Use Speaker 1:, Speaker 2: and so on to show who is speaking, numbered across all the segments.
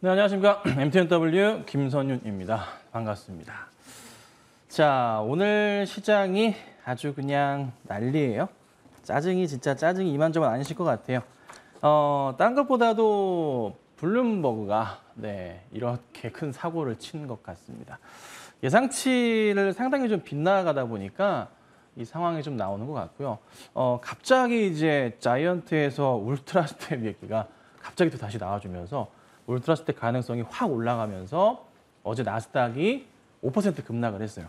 Speaker 1: 네, 안녕하십니까. MTNW 김선윤입니다. 반갑습니다. 자, 오늘 시장이 아주 그냥 난리예요. 진짜 짜증이 이만저만 아니실 것 같아요. 딴 것보다도 블룸버그가 이렇게 큰 사고를 친 것 같습니다. 예상치를 상당히 좀 빗나가다 보니까 이 상황이 좀 나오는 것 같고요. 갑자기 이제 자이언트에서 울트라스텝 얘기가 갑자기 또 다시 나와주면서 울트라스텝 가능성이 확 올라가면서 어제 나스닥이 5% 급락을 했어요.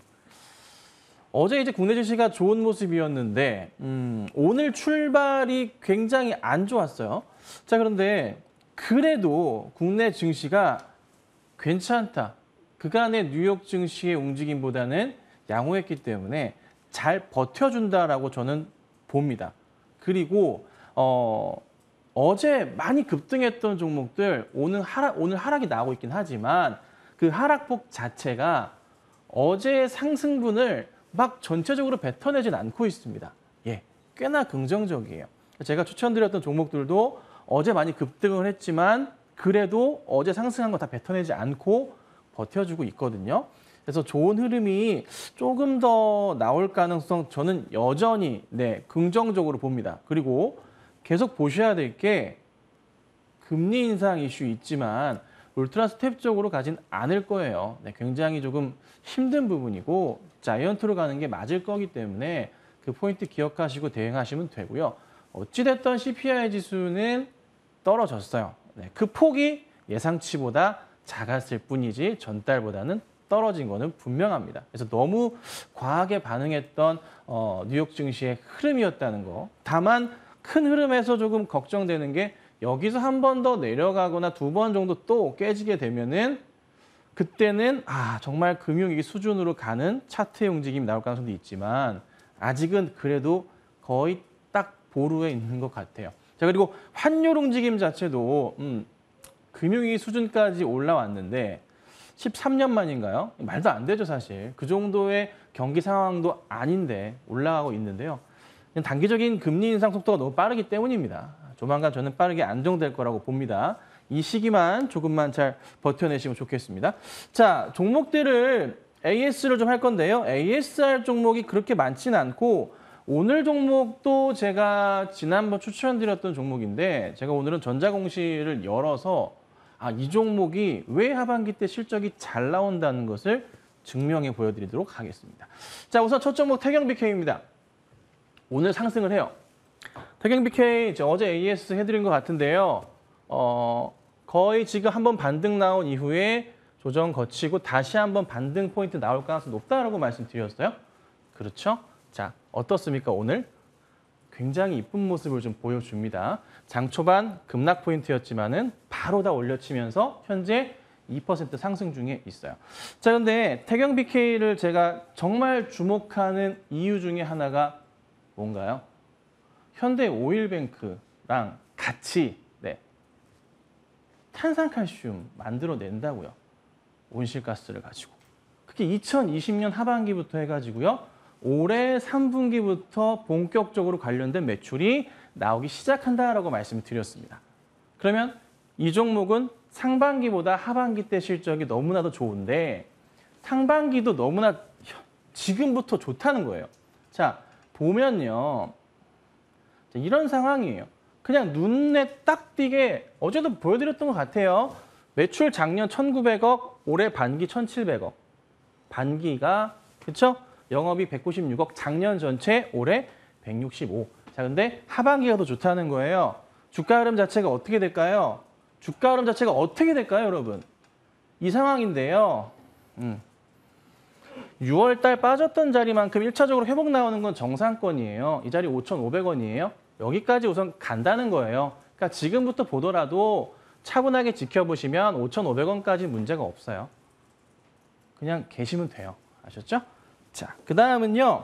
Speaker 1: 어제 이제 국내 증시가 좋은 모습이었는데 오늘 출발이 굉장히 안 좋았어요. 자, 그런데 그래도 국내 증시가 괜찮다. 그간의 뉴욕 증시의 움직임보다는 양호했기 때문에 잘 버텨준다라고 저는 봅니다. 그리고 어제 많이 급등했던 종목들 오늘 하락이 나오고 있긴 하지만 그 하락폭 자체가 어제의 상승분을 막 전체적으로 뱉어내진 않고 있습니다. 예, 꽤나 긍정적이에요. 제가 추천드렸던 종목들도 어제 많이 급등을 했지만 그래도 어제 상승한 거 다 뱉어내지 않고 버텨주고 있거든요. 그래서 좋은 흐름이 조금 더 나올 가능성 저는 여전히 긍정적으로 봅니다. 그리고 계속 보셔야 될 게 금리 인상 이슈 있지만 울트라 스텝적으로 가진 않을 거예요. 굉장히 조금 힘든 부분이고 자이언트로 가는 게 맞을 거기 때문에 그 포인트 기억하시고 대응하시면 되고요. 어찌됐든 CPI 지수는 떨어졌어요. 그 폭이 예상치보다 작았을 뿐이지 전달보다는 떨어진 거는 분명합니다. 그래서 너무 과하게 반응했던 뉴욕 증시의 흐름이었다는 거. 다만 큰 흐름에서 조금 걱정되는 게 여기서 한 번 더 내려가거나 두 번 정도 또 깨지게 되면은 그때는 정말 금융위기 수준으로 가는 차트의 움직임이 나올 가능성도 있지만 아직은 그래도 거의 딱 보루에 있는 것 같아요. 자, 그리고 환율 움직임 자체도 금융위기 수준까지 올라왔는데 13년 만인가요? 말도 안 되죠, 사실. 그 정도의 경기 상황도 아닌데 올라가고 있는데요. 그냥 단기적인 금리 인상 속도가 너무 빠르기 때문입니다. 조만간 저는 빠르게 안정될 거라고 봅니다. 이 시기만 조금만 잘 버텨내시면 좋겠습니다. 자, 종목들을 AS를 좀 할 건데요. ASR 종목이 그렇게 많지는 않고 오늘 종목도 제가 지난번 추천드렸던 종목인데 제가 오늘은 전자공시를 열어서 이 종목이 왜 하반기 때 실적이 잘 나온다는 것을 증명해 보여드리도록 하겠습니다. 자, 우선 첫 종목 태경BK입니다. 오늘 상승을 해요. 태경BK 어제 AS 해드린 것 같은데요. 거의 지금 한번 반등 나온 이후에 조정 거치고 다시 한번 반등 포인트 나올 가능성이 높다라고 말씀드렸어요. 그렇죠? 자, 어떻습니까 오늘? 굉장히 이쁜 모습을 좀 보여줍니다. 장 초반 급락 포인트였지만은 바로 다 올려치면서 현재 2% 상승 중에 있어요. 자, 근데 태경BK를 제가 정말 주목하는 이유 중에 하나가 뭔가요? 현대오일뱅크랑 같이 탄산칼슘 만들어낸다고요. 온실가스를 가지고. 그게 2020년 하반기부터 해가지고요. 올해 3분기부터 본격적으로 관련된 매출이 나오기 시작한다라고 말씀을 드렸습니다. 그러면 이 종목은 상반기보다 하반기 때 실적이 너무나도 좋은데 상반기도 너무나 지금부터 좋다는 거예요. 자, 보면요. 이런 상황이에요. 그냥 눈에 딱 띄게 어제도 보여드렸던 것 같아요. 매출 작년 1,900억, 올해 반기 1,700억. 반기가, 그렇죠? 영업이 196억, 작년 전체 올해 165. 자, 근데 하반기가 더 좋다는 거예요. 주가 흐름 자체가 어떻게 될까요? 주가 흐름 자체가 어떻게 될까요, 여러분? 이 상황인데요. 6월 달 빠졌던 자리만큼 1차적으로 회복 나오는 건 정상권이에요. 이 자리 5,500원이에요. 여기까지 우선 간다는 거예요. 그러니까 지금부터 보더라도 차분하게 지켜보시면 5,500원까지 문제가 없어요. 그냥 계시면 돼요. 아셨죠? 자, 그 다음은요.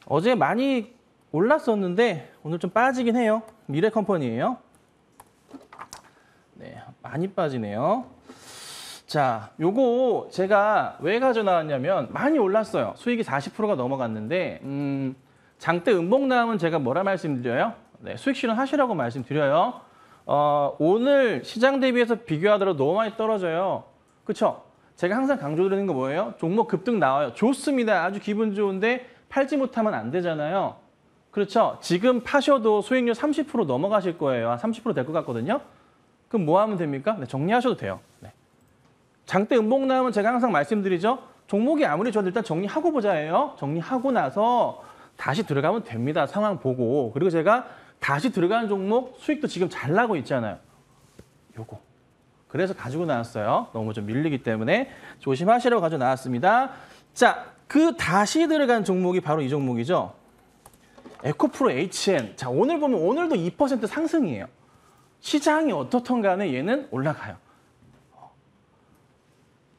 Speaker 1: 어제 많이 올랐었는데 오늘 좀 빠지긴 해요. 미래컴퍼니예요. 네, 많이 빠지네요. 자, 요거 제가 왜 가져나왔냐면 많이 올랐어요. 수익이 40%가 넘어갔는데 장대 음봉 나오면 제가 뭐라 말씀드려요? 수익 실현 하시라고 말씀드려요. 오늘 시장 대비해서 비교하더라도 너무 많이 떨어져요. 그렇죠? 제가 항상 강조드리는 거 뭐예요? 종목 급등 나와요. 좋습니다. 아주 기분 좋은데 팔지 못하면 안 되잖아요. 그렇죠? 지금 파셔도 수익률 30% 넘어가실 거예요. 30% 될 것 같거든요. 그럼 뭐 하면 됩니까? 네, 정리하셔도 돼요. 네. 장대 음봉 나오면 제가 항상 말씀드리죠. 종목이 아무리 좋아도 일단 정리하고 보자예요. 정리하고 나서 다시 들어가면 됩니다. 상황 보고. 그리고 제가 다시 들어가는 종목 수익도 지금 잘 나고 있잖아요. 요거. 그래서 가지고 나왔어요. 너무 좀 밀리기 때문에 조심하시라고 가지고 나왔습니다. 자, 그 다시 들어간 종목이 바로 이 종목이죠. 에코프로 HN. 자, 오늘 보면 오늘도 2% 상승이에요. 시장이 어떻든 간에 얘는 올라가요.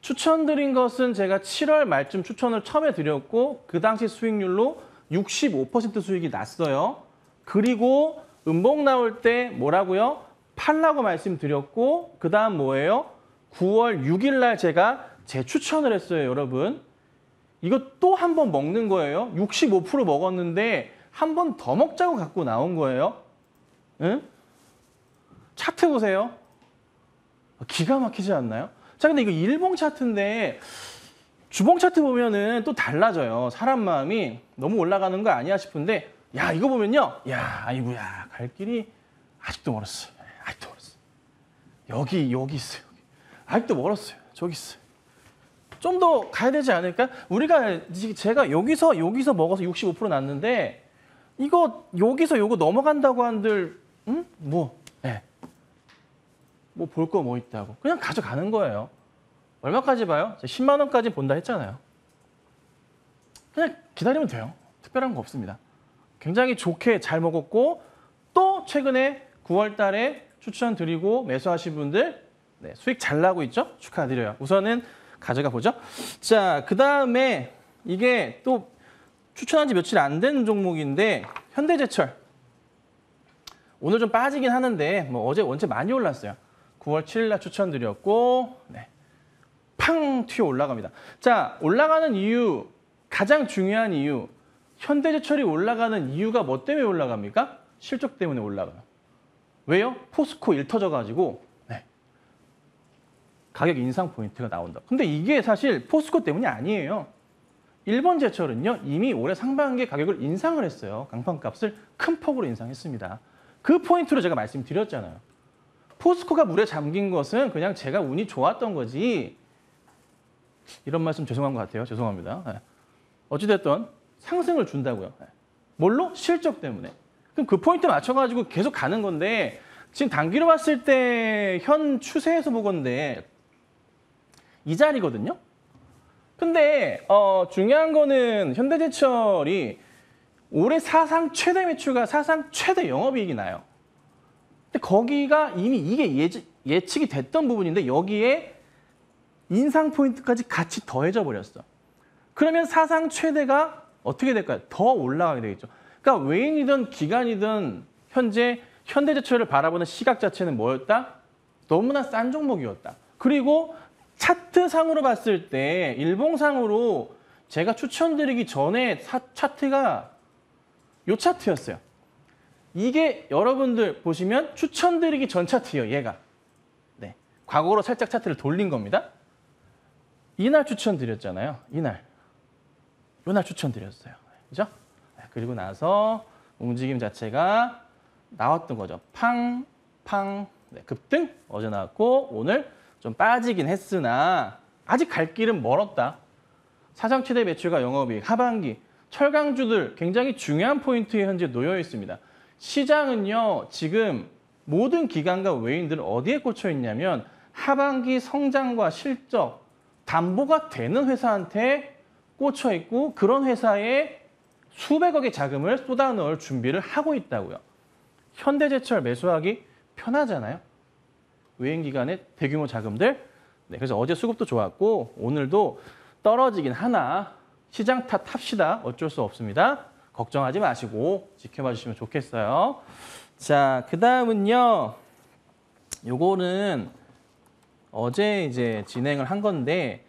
Speaker 1: 추천드린 것은 제가 7월 말쯤 추천을 처음에 드렸고 그 당시 수익률로 65% 수익이 났어요. 그리고 음봉 나올 때 뭐라고요? 팔라고 말씀드렸고 그 다음 뭐예요? 9월 6일 날 제가 재추천을 했어요, 여러분. 이거 또 한 번 먹는 거예요. 65% 먹었는데 한 번 더 먹자고 갖고 나온 거예요. 응? 차트 보세요. 기가 막히지 않나요? 자, 근데 이거 일봉 차트인데 주봉 차트 보면은 또 달라져요. 사람 마음이 너무 올라가는 거 아니야 싶은데 야, 이거 보면요. 야, 아이고야. 갈 길이 아직도 멀었어요. 아직도 멀었어요. 여기 있어요. 아직도 멀었어요. 저기 있어요. 좀 더 가야 되지 않을까? 제가 여기서 먹어서 65% 났는데 이거 여기서 요거 넘어간다고 한들 뭐 볼 거 뭐 있다고. 그냥 가져가는 거예요. 얼마까지 봐요? 10만 원까지 본다 했잖아요. 그냥 기다리면 돼요. 특별한 거 없습니다. 굉장히 좋게 잘 먹었고 또 최근에 9월 달에 추천드리고 매수하신 분들 수익 잘 나고 있죠? 축하드려요. 우선은 가져가 보죠. 자, 그다음에 이게 또 추천한 지 며칠 안 된 종목인데 현대제철. 오늘 좀 빠지긴 하는데 뭐 언제 많이 올랐어요. 9월 7일 날 추천드렸고 팡 튀어 올라갑니다. 자, 올라가는 이유, 가장 중요한 이유. 현대제철이 올라가는 이유가 뭐 때문에 올라갑니까? 실적 때문에 올라가요. 왜요? 포스코 일 터져가지고 가격 인상 포인트가 나온다. 근데 이게 사실 포스코 때문이 아니에요. 일본제철은요. 이미 올해 상반기에 가격을 인상을 했어요. 강판값을 큰 폭으로 인상했습니다. 그 포인트로 제가 말씀드렸잖아요. 포스코가 물에 잠긴 것은 그냥 제가 운이 좋았던 거지. 이런 말씀 죄송한 것 같아요. 죄송합니다. 어찌됐든 상승을 준다고요. 뭘로? 실적 때문에. 그럼 그 포인트 맞춰가지고 계속 가는 건데 지금 단기로 봤을 때 현 추세에서 보건데 이 자리거든요. 근데 중요한 거는 현대제철이 올해 사상 최대 매출과 사상 최대 영업이익이 나요. 근데 거기가 이미 이게 예측이 됐던 부분인데 여기에 인상 포인트까지 같이 더해져 버렸어. 그러면 사상 최대가 어떻게 될까요? 더 올라가게 되겠죠. 그러니까 외인이든 기관이든 현재 현대제철을 바라보는 시각 자체는 뭐였다? 너무나 싼 종목이었다. 그리고 차트상으로 봤을 때 일봉상으로 제가 추천드리기 전에 차트가 요 차트였어요. 이게 여러분들 보시면 추천드리기 전 차트예요. 얘가. 과거로 살짝 차트를 돌린 겁니다. 이날 추천드렸잖아요. 이날. 요날 추천드렸어요. 그죠? 그리고 나서 움직임 자체가 나왔던 거죠. 팡, 팡. 급등 어제 나왔고 오늘 좀 빠지긴 했으나 아직 갈 길은 멀었다. 사상 최대 매출과 영업이익, 하반기, 철강주들 굉장히 중요한 포인트에 현재 놓여 있습니다. 시장은요, 지금 모든 기관과 외인들은 어디에 꽂혀 있냐면 하반기 성장과 실적, 담보가 되는 회사한테 꽂혀 있고 그런 회사에 수백억의 자금을 쏟아 넣을 준비를 하고 있다고요. 현대제철 매수하기 편하잖아요. 외인기관의 대규모 자금들. 그래서 어제 수급도 좋았고 오늘도 떨어지긴 하나 시장 탓합시다. 어쩔 수 없습니다. 걱정하지 마시고 지켜봐 주시면 좋겠어요. 자, 그 다음은요. 요거는 어제 이제 진행을 한 건데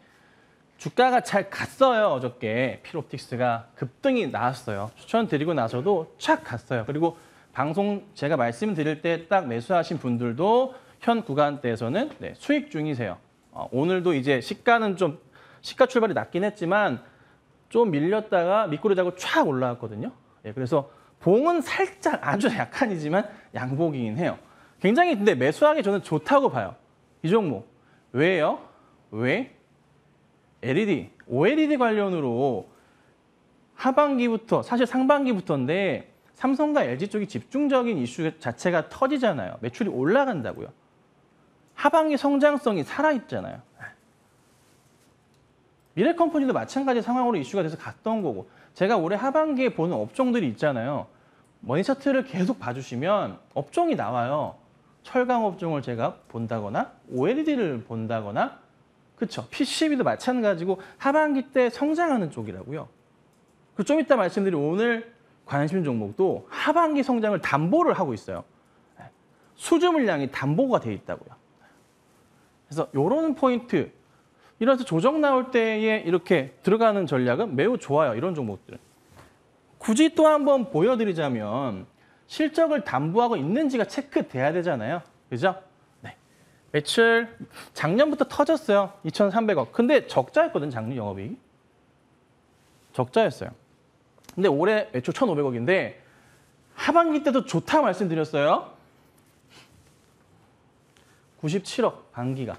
Speaker 1: 주가가 잘 갔어요. 어저께 필옵틱스가 급등이 나왔어요. 추천드리고 나서도 착 갔어요. 그리고 방송 제가 말씀드릴 때 딱 매수하신 분들도 현 구간대에서는 네, 수익 중이세요. 오늘도 이제 시가 출발이 낮긴 했지만 좀 밀렸다가 밑구리 잡고 촥 올라왔거든요. 예, 그래서 봉은 살짝 아주 약간이지만 양복이긴 해요. 굉장히 근데 매수하기 저는 좋다고 봐요. 이 종목. 왜요? 왜? LED, OLED 관련으로 하반기부터, 사실 상반기부터인데 삼성과 LG 쪽이 집중적인 이슈 자체가 터지잖아요. 매출이 올라간다고요. 하반기 성장성이 살아있잖아요. 미래컴퍼니도 마찬가지 상황으로 이슈가 돼서 갔던 거고 제가 올해 하반기에 보는 업종들이 있잖아요. 머니차트를 계속 봐주시면 업종이 나와요. 철강 업종을 제가 본다거나 OLED를 본다거나 그렇죠. PCB도 마찬가지고 하반기 때 성장하는 쪽이라고요. 그리고 좀 이따 말씀드린 오늘 관심 종목도 하반기 성장을 담보를 하고 있어요. 수주 물량이 담보가 돼 있다고요. 그래서 이런 포인트, 이래서 조정 나올 때에 이렇게 들어가는 전략은 매우 좋아요. 이런 종목들은. 굳이 또 한번 보여드리자면 실적을 담보하고 있는지가 체크돼야 되잖아요. 그죠? 네. 매출 작년부터 터졌어요. 2,300억. 근데 적자였거든, 작년 영업이익이. 적자였어요. 근데 올해 매출 1,500억인데 하반기 때도 좋다 말씀드렸어요. 97억 반기가.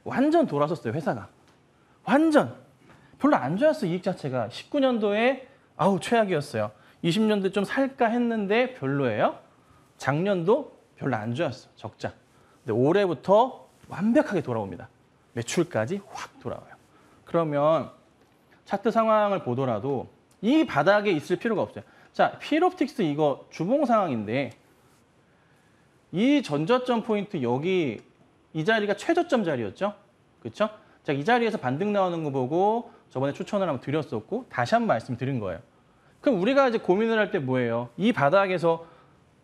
Speaker 1: 완전 돌아섰어요, 회사가. 완전. 별로 안 좋았어, 이익 자체가. 19년도에 아우 최악이었어요. 20년도에 좀 살까 했는데 별로예요. 작년도 별로 안 좋았어, 적자. 근데 올해부터 완벽하게 돌아옵니다. 매출까지 확 돌아와요. 그러면 차트 상황을 보더라도 이 바닥에 있을 필요가 없어요. 자, 필옵틱스 이거 주봉 상황인데 이 전저점 포인트 여기 이 자리가 최저점 자리였죠? 그렇죠? 자, 이 자리에서 반등 나오는 거 보고 저번에 추천을 한번 드렸었고 다시 한번 말씀드린 거예요. 그럼 우리가 이제 고민을 할 때 뭐예요? 이 바닥에서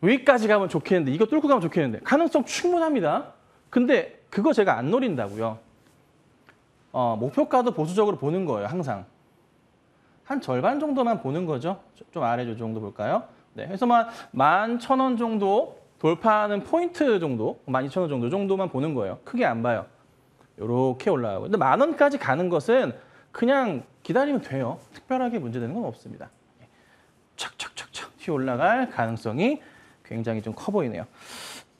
Speaker 1: 여기까지 가면 좋겠는데 이거 뚫고 가면 좋겠는데 가능성 충분합니다. 근데 그거 제가 안 노린다고요. 목표가도 보수적으로 보는 거예요, 항상. 한 절반 정도만 보는 거죠. 좀 아래 저 정도 볼까요? 네, 그래서 11,000원 정도 돌파하는 포인트 정도, 12,000원 정도만 보는 거예요. 크게 안 봐요. 이렇게 올라가고. 근데 10,000원까지 가는 것은 그냥 기다리면 돼요. 특별하게 문제되는 건 없습니다. 촥촥촥촥 튀어 올라갈 가능성이 굉장히 좀 커 보이네요.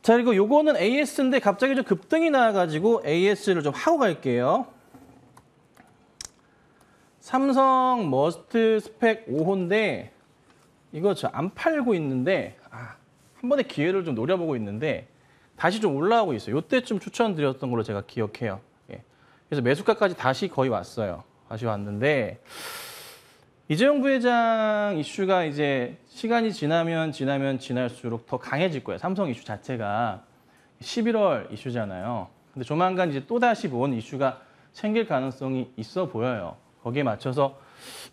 Speaker 1: 자, 그리고 요거는 AS인데 갑자기 좀 급등이 나와가지고 AS를 좀 하고 갈게요. 삼성 머스트 스펙 5호인데 이거 저 안 팔고 있는데 한 번의 기회를 좀 노려보고 있는데 다시 좀 올라오고 있어요. 이때쯤 추천드렸던 걸로 제가 기억해요. 예. 그래서 매수가까지 다시 거의 왔어요. 다시 왔는데 이재용 부회장 이슈가 이제 시간이 지날수록 더 강해질 거예요. 삼성 이슈 자체가 11월 이슈잖아요. 근데 조만간 이제 또다시 원 이슈가 생길 가능성이 있어 보여요. 거기에 맞춰서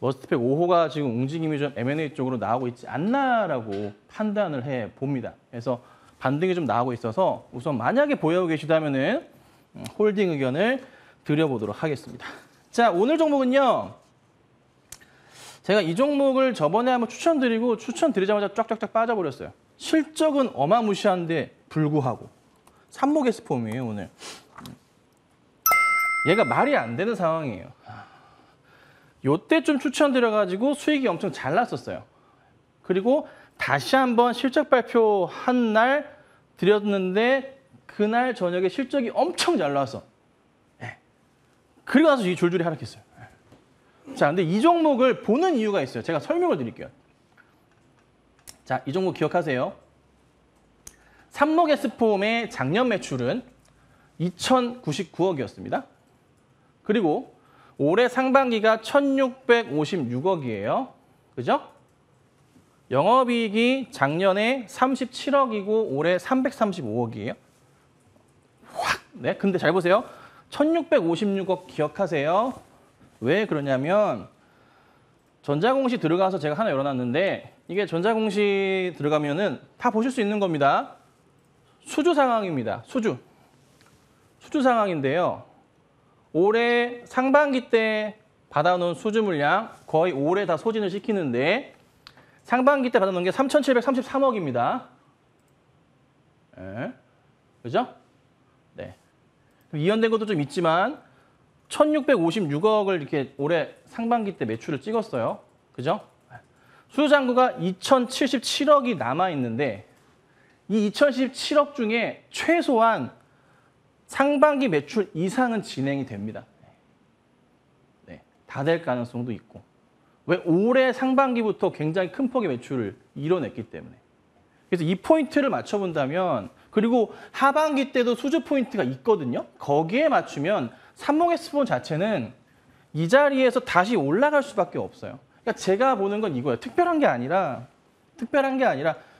Speaker 1: 머스트팩 5호가 지금 움직임이 좀 M&A 쪽으로 나오고 있지 않나라고 판단을 해 봅니다. 그래서 반등이 좀 나오고 있어서 우선 만약에 보유하고 계시다면은 홀딩 의견을 드려보도록 하겠습니다. 자, 오늘 종목은요. 제가 이 종목을 저번에 한번 추천드리자마자 쫙쫙쫙 빠져버렸어요. 실적은 어마무시한데 불구하고 산모게스폼이에요, 오늘. 얘가 말이 안 되는 상황이에요. 요때 좀 추천드려가지고 수익이 엄청 잘 났었어요. 그리고 다시 한번 실적 발표한 날 드렸는데 그날 저녁에 실적이 엄청 잘 나왔어. 네. 그리고 나서 이 줄줄이 하락했어요. 자, 근데 이 종목을 보는 이유가 있어요. 제가 설명을 드릴게요. 자, 이 종목 기억하세요. 산모게스폼의 작년 매출은 2,099억이었습니다. 그리고 올해 상반기가 1,656억이에요. 그죠? 영업이익이 작년에 37억이고 올해 335억이에요. 확! 네, 근데 잘 보세요. 1,656억 기억하세요. 왜 그러냐면 전자공시 들어가서 제가 하나 열어놨는데 이게 전자공시 들어가면은 다 보실 수 있는 겁니다. 수주 상황입니다. 수주 상황인데요. 올해 상반기 때 받아놓은 수주 물량 거의 올해 다 소진을 시키는데 상반기 때 받아놓은 게 3,733억입니다. 네. 그죠? 네. 이연된 것도 좀 있지만 1,656억을 이렇게 올해 상반기 때 매출을 찍었어요. 그죠? 수주잔고가 2,077억이 남아있는데 이 2,077억 중에 최소한 상반기 매출 이상은 진행이 됩니다. 네, 다 될 가능성도 있고. 왜? 올해 상반기부터 굉장히 큰 폭의 매출을 이뤄냈기 때문에. 그래서 이 포인트를 맞춰본다면, 그리고 하반기 때도 수주 포인트가 있거든요. 거기에 맞추면 삼목S폰 자체는 이 자리에서 다시 올라갈 수밖에 없어요. 그러니까 제가 보는 건 이거예요. 특별한 게 아니라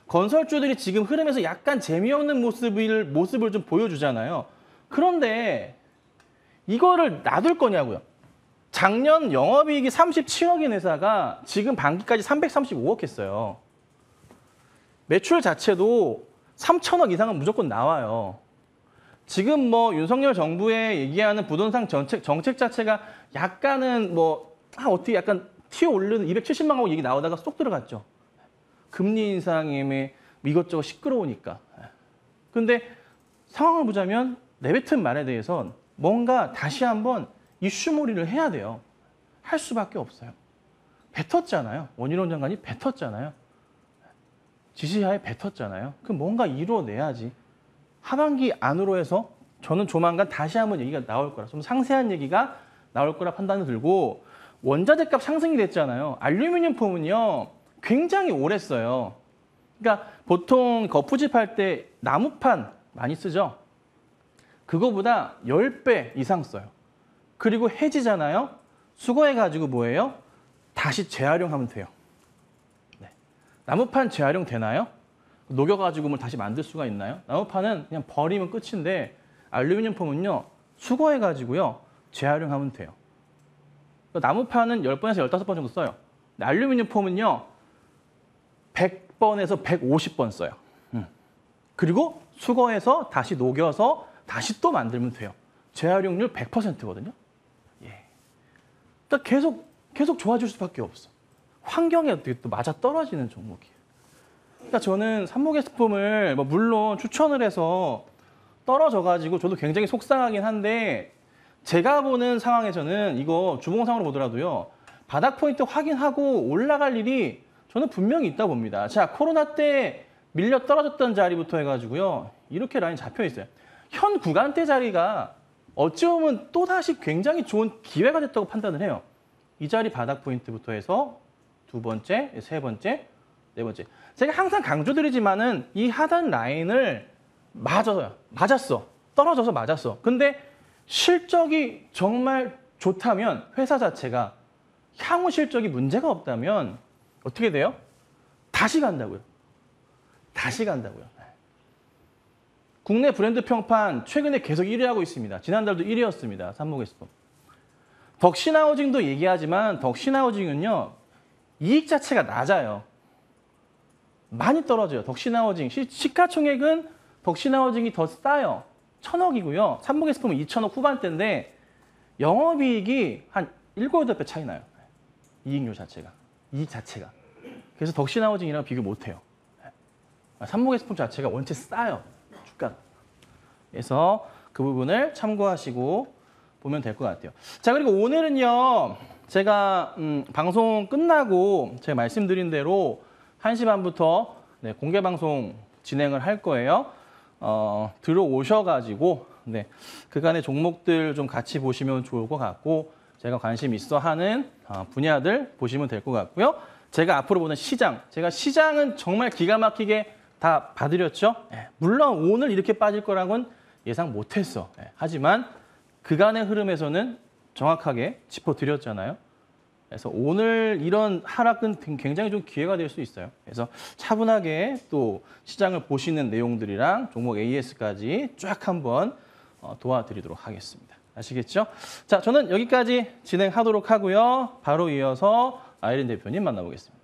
Speaker 1: 건설주들이 지금 흐름에서 약간 재미없는 모습을 좀 보여주잖아요. 그런데 이거를 놔둘 거냐고요. 작년 영업이익이 37억인 회사가 지금 반기까지 335억 했어요. 매출 자체도 3천억 이상은 무조건 나와요. 지금 뭐 윤석열 정부의 얘기하는 부동산 정책 자체가 약간은 어떻게 약간 튀어 오르는 270만 원 얘기 나오다가 쏙 들어갔죠. 금리 인상에 이것저것 시끄러우니까. 근데 상황을 보자면 내뱉은 말에 대해선 뭔가 다시 한번 이슈몰이를 해야 돼요. 할 수밖에 없어요. 뱉었잖아요. 원희룡 장관이 뱉었잖아요. 지시하에 뱉었잖아요. 그럼 뭔가 이루어내야지. 하반기 안으로 해서 저는 조만간 다시 한번 얘기가 나올 거라, 좀 상세한 얘기가 나올 거라 판단이 들고, 원자재 값 상승이 됐잖아요. 알루미늄 폼은요 굉장히 오래 써요. 그러니까 보통 거푸집 할 때 나무판 많이 쓰죠. 그거보다 10배 이상 써요. 그리고 해지잖아요. 수거해가지고 뭐예요? 다시 재활용하면 돼요. 네. 나무판 재활용 되나요? 녹여가지고 뭘 다시 만들 수가 있나요? 나무판은 그냥 버리면 끝인데 알루미늄 폼은요 수거해가지고요 재활용하면 돼요. 나무판은 10번에서 15번 정도 써요. 알루미늄 폼은요 100번에서 150번 써요. 그리고 수거해서 다시 녹여서 다시 또 만들면 돼요. 재활용률 100%거든요. 예. 그러니까 계속 좋아질 수밖에 없어. 환경에 어떻게 또 맞아 떨어지는 종목이에요. 그러니까 저는 삼목S폼을 물론 추천을 해서 떨어져가지고 저도 굉장히 속상하긴 한데, 제가 보는 상황에서는 이거 주봉상으로 보더라도요 바닥 포인트 확인하고 올라갈 일이 저는 분명히 있다 봅니다. 자, 코로나 때 밀려 떨어졌던 자리부터 해가지고요 이렇게 라인 잡혀 있어요. 현 구간대 자리가 어찌 보면 또다시 굉장히 좋은 기회가 됐다고 판단을 해요. 이 자리 바닥 포인트부터 해서 두 번째, 세 번째, 네 번째. 제가 항상 강조드리지만은 이 하단 라인을 맞았어. 떨어져서 맞았어. 근데 실적이 정말 좋다면, 회사 자체가 향후 실적이 문제가 없다면 어떻게 돼요? 다시 간다고요. 다시 간다고요. 국내 브랜드 평판 최근에 계속 1위 하고 있습니다. 지난달도 1위였습니다. 삼목S폼. 덕신하우징도 얘기하지만 덕신하우징은요 이익 자체가 낮아요. 많이 떨어져요. 덕신하우징. 시가총액은 덕신하우징이 더 싸요. 1,000억이고요. 삼목S폼은 2,000억 후반대인데 영업이익이 한 7, 8배 차이 나요. 이익률 자체가. 이익 자체가. 그래서 덕신하우징이랑 비교 못해요. 삼목S폼 자체가 원체 싸요. 주가. 그래서 그 부분을 참고하시고 보면 될 것 같아요. 자, 그리고 오늘은요. 제가 방송 끝나고 제가 말씀드린 대로 1시 반부터 공개 방송 진행을 할 거예요. 들어오셔가지고 그간의 종목들 좀 같이 보시면 좋을 것 같고, 제가 관심 있어 하는 분야들 보시면 될 것 같고요. 제가 앞으로 보는 시장, 제가 시장은 정말 기가 막히게 다 봐드렸죠. 물론 오늘 이렇게 빠질 거라고는 예상 못했어. 하지만 그간의 흐름에서는 정확하게 짚어드렸잖아요. 그래서 오늘 이런 하락은 굉장히 좀 기회가 될 수 있어요. 그래서 차분하게 또 시장을 보시는 내용들이랑 종목 AS까지 쫙 한번 도와드리도록 하겠습니다. 아시겠죠? 자, 저는 여기까지 진행하도록 하고요. 바로 이어서 아이린 대표님 만나보겠습니다.